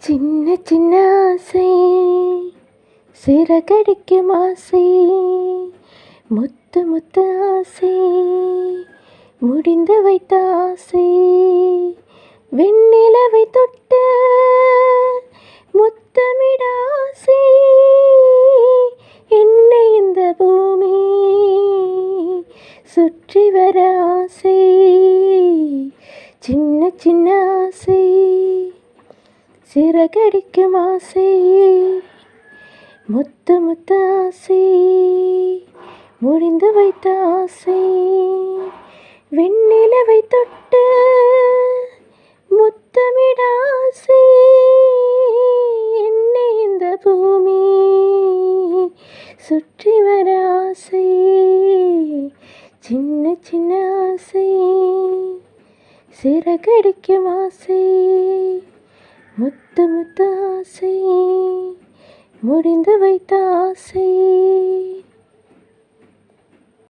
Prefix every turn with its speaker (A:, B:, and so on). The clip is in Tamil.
A: சின்ன சின்ன ஆசை சிறகடிக்கும் ஆசை முத்து முத்து ஆசை முடிந்து வைத்த ஆசை வெண்ணிலவை தொட்டு முத்தமிட ஆசை என்னை இந்த பூமி சுற்றி வர ஆசை சின்ன சின்ன ஆசை சிறகடிக்கும் ஆசை முத்து முத்து ஆசை முடிந்து வைத்த ஆசை வெண்ணிலவை தொட்டு முத்தமிட ஆசை என்னை இந்த பூமி சுற்றி வர ஆசை சின்ன சின்ன ஆசை சிறகடிக்கும் ஆசை முத்து முத்து ஆசை முடிந்து வைத்த ஆசை.